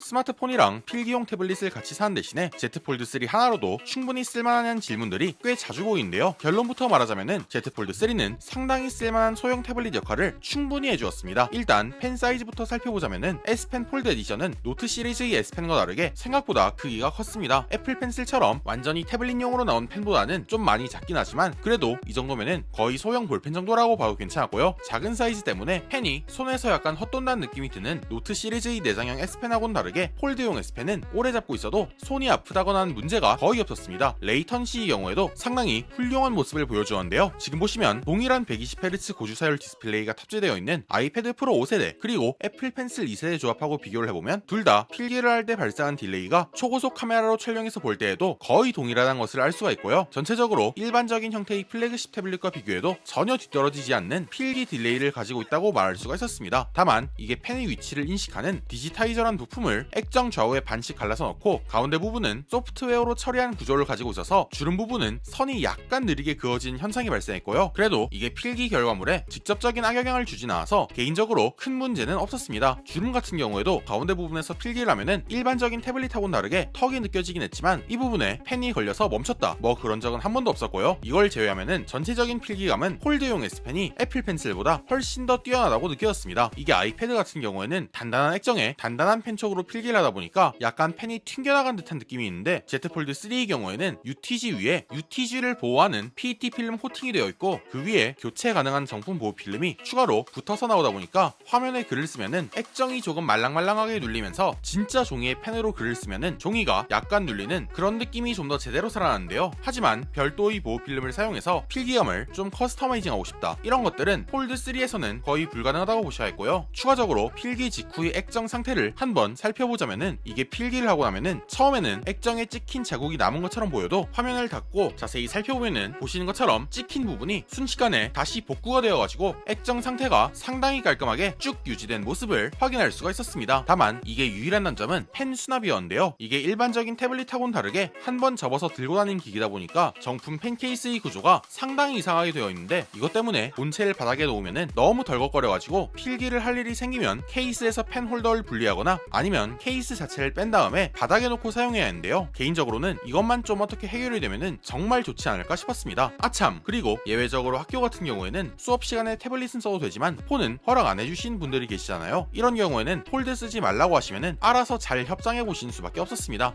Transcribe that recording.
스마트폰이랑 필기용 태블릿을 같이 사는 대신에 Z 폴드 3 하나로도 충분히 쓸만한 질문들이 꽤 자주 보이는데요. 결론부터 말하자면은 Z 폴드 3는 상당히 쓸만한 소형 태블릿 역할을 충분히 해주었습니다. 일단 펜 사이즈부터 살펴보자면은 S펜 폴드 에디션은 노트 시리즈의 S펜과 다르게 생각보다 크기가 컸습니다. 애플 펜슬처럼 완전히 태블릿용으로 나온 펜보다는 좀 많이 작긴 하지만 그래도 이 정도면은 거의 소형 볼펜 정도라고 봐도 괜찮았고요. 작은 사이즈 때문에 펜이 손에서 약간 헛돈다는 느낌이 드는 노트 시리즈의 내장형 S펜하고는 다르게 폴드용 S펜은 오래 잡고 있어도 손이 아프다거나 하는 문제가 거의 없었습니다. 레이턴시의 경우에도 상당히 훌륭한 모습을 보여주었는데요. 지금 보시면 동일한 120Hz 고주사율 디스플레이가 탑재되어 있는 아이패드 프로 5세대 그리고 애플 펜슬 2세대 조합하고 비교를 해보면 둘 다 필기를 할 때 발생한 딜레이가 초고속 카메라로 촬영해서 볼 때에도 거의 동일하다는 것을 알 수가 있고요. 전체적으로 일반적인 형태의 플래그십 태블릿과 비교해도 전혀 뒤떨어지지 않는 필기 딜레이를 가지고 있다고 말할 수가 있었습니다. 다만 이게 펜의 위치를 인식하는 디지타이저란 부품을 액정 좌우에 반씩 갈라서 넣고 가운데 부분은 소프트웨어로 처리한 구조를 가지고 있어서 주름 부분은 선이 약간 느리게 그어진 현상이 발생했고요. 그래도 이게 필기 결과물에 직접적인 악영향을 주진 않아서 개인적으로 큰 문제는 없었습니다. 주름 같은 경우에도 가운데 부분에서 필기를 하면은 일반적인 태블릿하고는 다르게 턱이 느껴지긴 했지만 이 부분에 펜이 걸려서 멈췄다 뭐 그런 적은 한 번도 없었고요. 이걸 제외하면은 전체적인 필기감은 폴드용 S펜이 애플 펜슬보다 훨씬 더 뛰어나다고 느껴졌습니다. 이게 아이패드 같은 경우에는 단단한 액정에 단단한 펜촉으로 필기를 하다 보니까 약간 펜이 튕겨나간 듯한 느낌이 있는데 Z 폴드 3의 경우에는 UTG 위에 UTG를 보호하는 PET 필름 코팅이 되어 있고 그 위에 교체 가능한 정품 보호 필름이 추가로 붙어서 나오다 보니까 화면에 글을 쓰면은 액정이 조금 말랑말랑하게 눌리면서 진짜 종이에 펜으로 글을 쓰면은 종이가 약간 눌리는 그런 느낌이 좀 더 제대로 살아나는데요. 하지만 별도의 보호 필름을 사용해서 필기감을 좀 커스터마이징하고 싶다 이런 것들은 폴드 3에서는 거의 불가능하다고 보셔야 했고요. 추가적으로 필기 직후의 액정 상태를 한번 살펴보자면은 이게 필기를 하고 나면은 처음에는 액정에 찍힌 자국이 남은 것처럼 보여도 화면을 닫고 자세히 살펴보면은 보시는 것처럼 찍힌 부분이 순식간에 다시 복구가 되어가지고 액정 상태가 상당히 깔끔하게 쭉 유지된 모습을 확인할 수가 있었습니다. 다만 이게 유일한 단점은 펜 수납이었는데요. 이게 일반적인 태블릿하고는 다르게 한 번 접어서 들고 다니는 기기다 보니까 정품 펜 케이스의 구조가 상당히 이상하게 되어 있는데 이것 때문에 본체를 바닥에 놓으면은 너무 덜컥거려가지고 필기를 할 일이 생기면 케이스에서 펜 홀더를 분리하거나 아니면 케이스 자체를 뺀 다음에 바닥에 놓고 사용해야 하는데요. 개인적으로는 이것만 좀 어떻게 해결이 되면은 정말 좋지 않을까 싶었습니다. 아참 그리고 예외적으로 학교 같은 경우에는 수업 시간에 태블릿은 써도 되지만 폰은 허락 안 해주신 분들이 계시잖아요. 이런 경우에는 폴드 쓰지 말라고 하시면은 알아서 잘 협상해 보시는 수밖에 없었습니다.